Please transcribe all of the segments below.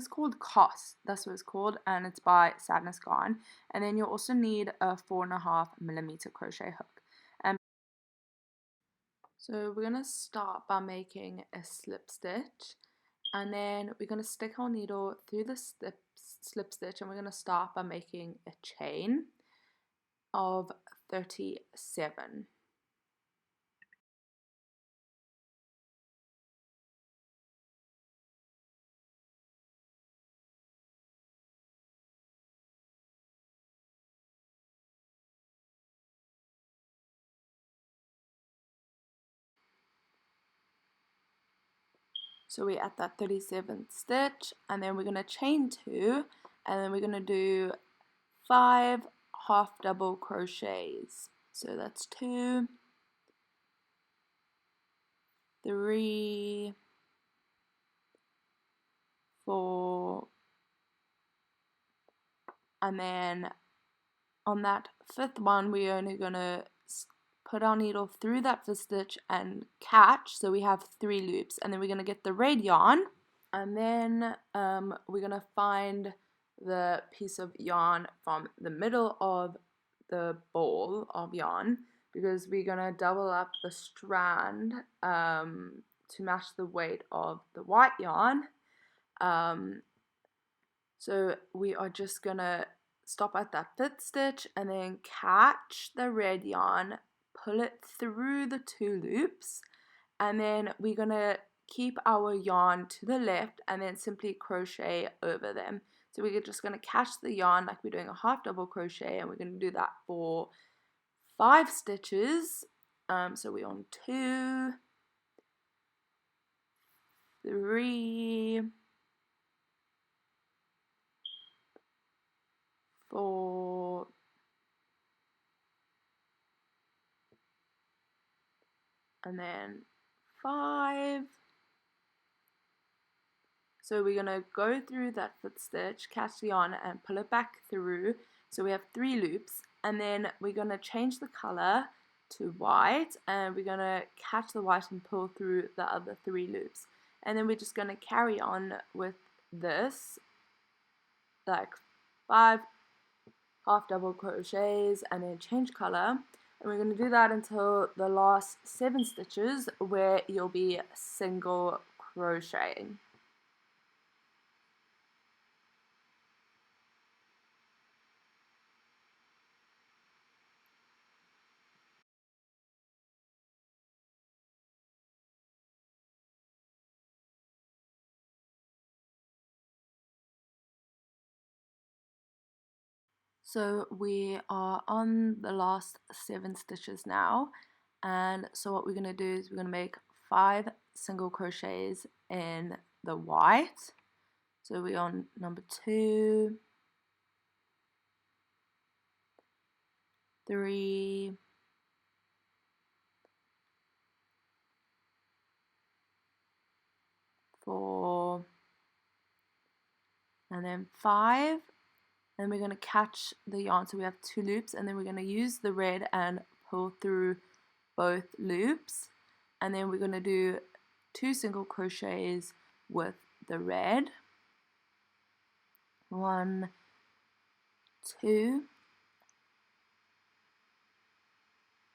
is called Cost, that's what it's called, and it's by Sadness Garn. And then you'll also need a 4.5mm crochet hook. So we're going to start by making a slip stitch, and then we're going to stick our needle through the slip stitch, and we're going to start by making a chain of 37. So we're at that 37th stitch, and then we're going to chain 2, and then we're going to do 5 half double crochets. So that's 2, 3, 4, and then on that 5th one we're only going to put our needle through that 5th stitch and catch, so we have 3 loops, and then we're going to get the red yarn, and then we're going to find the piece of yarn from the middle of the ball of yarn, because we're going to double up the strand to match the weight of the white yarn. So we are just going to stop at that 5th stitch and then catch the red yarn, pull it through the 2 loops, and then we're going to keep our yarn to the left and then simply crochet over them. So we're just going to catch the yarn like we're doing a half double crochet, and we're going to do that for 5 stitches. So we're on 2, 3, 4, and then 5. So we're going to go through that 5th stitch, catch the yarn and pull it back through. So we have 3 loops, and then we're going to change the color to white, and we're going to catch the white and pull through the other 3 loops. And then we're just going to carry on with this, like 5 half double crochets and then change color. And we're going to do that until the last 7 stitches where you'll be single crocheting. So we are on the last 7 stitches now, and so what we're going to do is we're going to make 5 single crochets in the white. So we're on number 2, 3, 4, and then 5. And we're going to catch the yarn, so we have 2 loops, and then we're going to use the red and pull through both loops, and then we're going to do 2 single crochets with the red, 1, 2,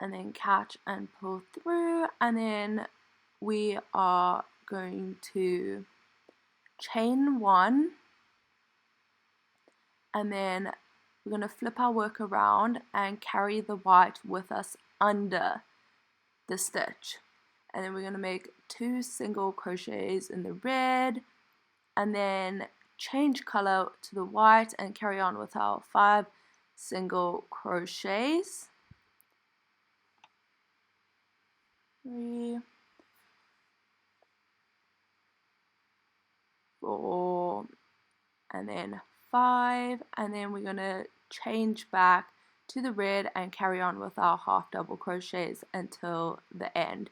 and then catch and pull through, and then we are going to chain 1, and then we're going to flip our work around and carry the white with us under the stitch, and then we're going to make 2 single crochets in the red, and then change color to the white and carry on with our 5 single crochets. 3, 4, and then 5, and then we're going to change back to the red and carry on with our half double crochets until the end.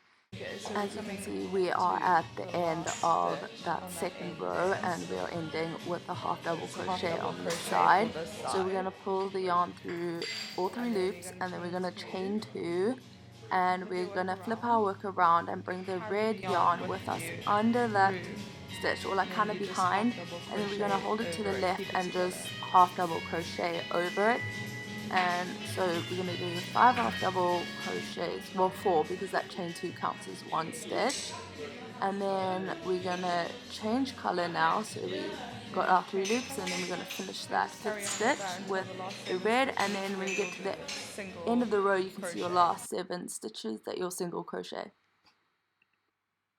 As you can see, we are at the end of that 2nd row, and we are ending with a half double crochet on this side. So we're going to pull the yarn through all 3 loops, and then we're going to chain 2, and we're going to flip our work around and bring the red yarn with us under that stitch, or like kind of behind, and then we're going to hold it to the left and just half double crochet over it. And so we're going to do 5 half double crochets, well 4, because that chain 2 counts as 1 stitch. And then we're going to change color now, so we got our 3 loops, and then we're going to finish that 5th stitch with the red, and then when you get to the end of the row you can see your last 7 stitches that you'll single crochet.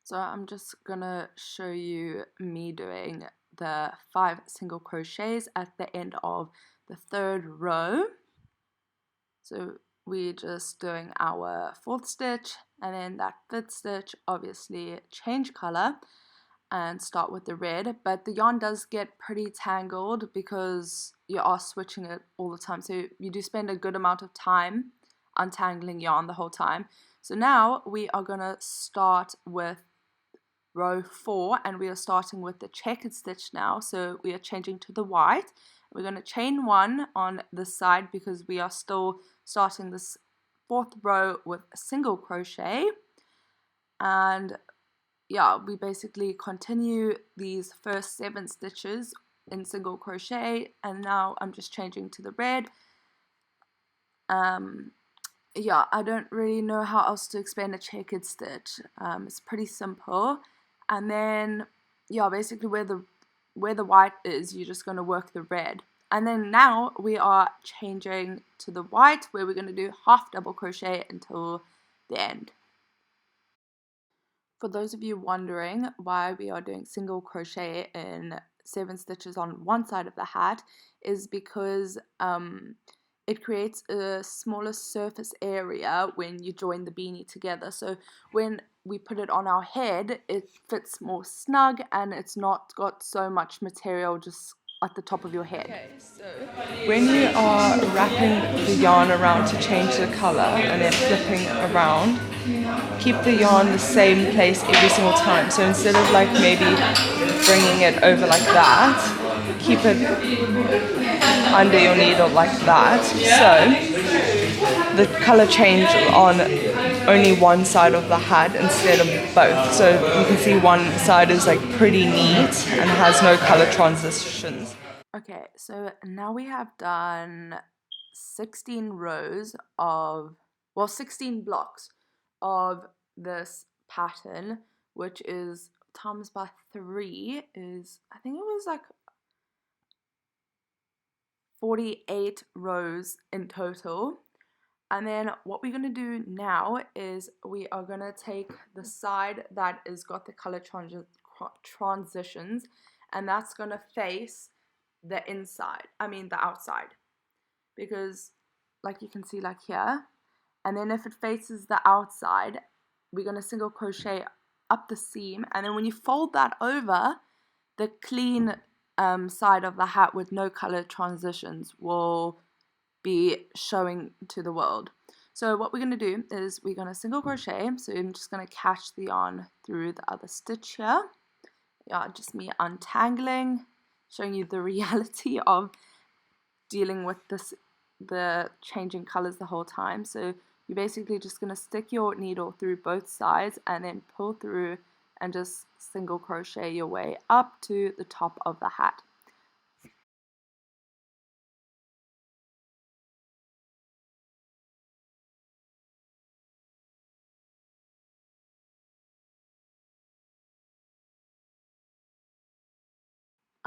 So I'm just going to show you me doing the 5 single crochets at the end of the 3rd row. So we're just doing our 4th stitch, and then that 5th stitch, obviously change color and start with the red, but the yarn does get pretty tangled because you are switching it all the time, so you do spend a good amount of time untangling yarn the whole time. So now we are going to start with row 4, and we are starting with the checkered stitch now, so we are changing to the white. We're going to chain 1 on this side because we are still starting this 4th row with a single crochet, and yeah, we basically continue these first 7 stitches in single crochet, and now I'm just changing to the red. Yeah, I don't really know how else to explain a checkered stitch. It's pretty simple. And then yeah, basically where the white is, you're just going to work the red. And then now we are changing to the white, where we're going to do half double crochet until the end. For those of you wondering why we are doing single crochet in 7 stitches on one side of the hat, is because it creates a smaller surface area when you join the beanie together. So when we put it on our head, it fits more snug and it's not got so much material just at the top of your head. Okay, so when you are wrapping the yarn around to change the color and then flipping around, keep the yarn the same place every single time. So instead of like maybe bringing it over like that, keep it under your needle like that, so the color change on only one side of the hat instead of both. So you can see one side is like pretty neat and has no color transitions. Okay, so now we have done 16 rows of, well, 16 blocks of this pattern, which is times by 3 is, I think it was like 48 rows in total. And then what we're going to do now is we are going to take the side that has got the color transitions, and that's going to face the outside, because like you can see like here, and then if it faces the outside, we're going to single crochet up the seam, and then when you fold that over, the clean side of the hat with no color transitions will be showing to the world. So what we're going to do is we're going to single crochet, so I'm just going to catch the yarn through the other stitch here. Yeah, just me untangling, showing you the reality of dealing with the changing colors the whole time. So you're basically just going to stick your needle through both sides and then pull through and just single crochet your way up to the top of the hat.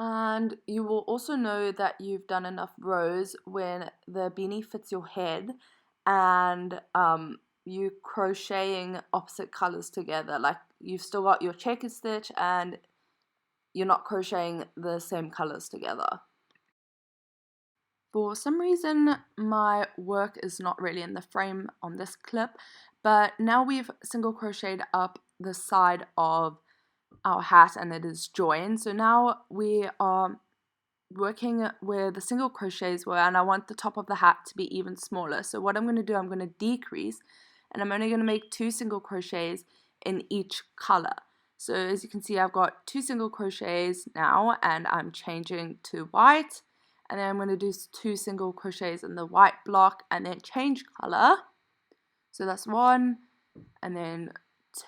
And you will also know that you've done enough rows when the beanie fits your head and you crocheting opposite colors together. Like you've still got your checkered stitch and you're not crocheting the same colors together. For some reason my work is not really in the frame on this clip, but now we've single crocheted up the side of our hat and it is joined. So now we are working where the single crochets were, and I want the top of the hat to be even smaller. So what I'm going to do, I'm going to decrease, and I'm only going to make 2 single crochets in each color. So as you can see, I've got 2 single crochets now, and I'm changing to white, and then I'm going to do 2 single crochets in the white block and then change color. So that's 1, and then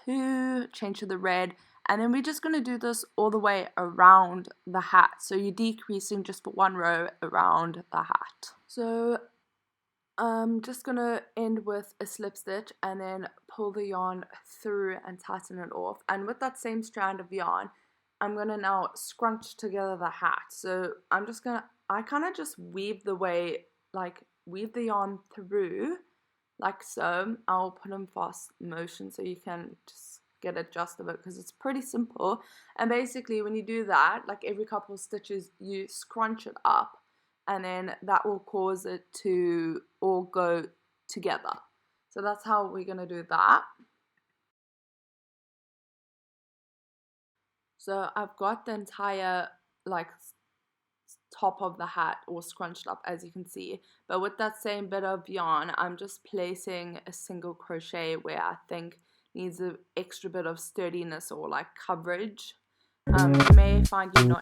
2, change to the red, And then we're just going to do this all the way around the hat. So you're decreasing just for one row around the hat. So I'm just going to end with a slip stitch and then pull the yarn through and tighten it off. And with that same strand of yarn, I'm going to now scrunch together the hat. So I'm just going to, I kind of just weave the yarn through like so. I'll put in fast motion so you can just get a gist of it, because it's pretty simple. And basically when you do that, like every couple of stitches, you scrunch it up, and then that will cause it to all go together. So that's how we're going to do that. So I've got the entire like top of the hat all scrunched up, as you can see, but with that same bit of yarn, I'm just placing a single crochet where I think needs an extra bit of sturdiness or like coverage. You may find you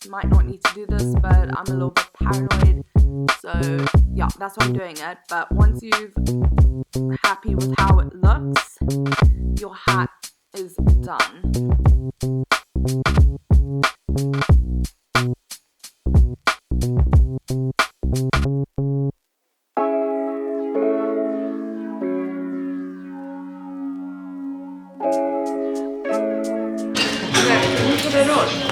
might not need to do this, but I'm a little bit paranoid, so yeah, that's why I'm doing it. But once you're happy with how it looks, your hat is done. Okay, can you put it on?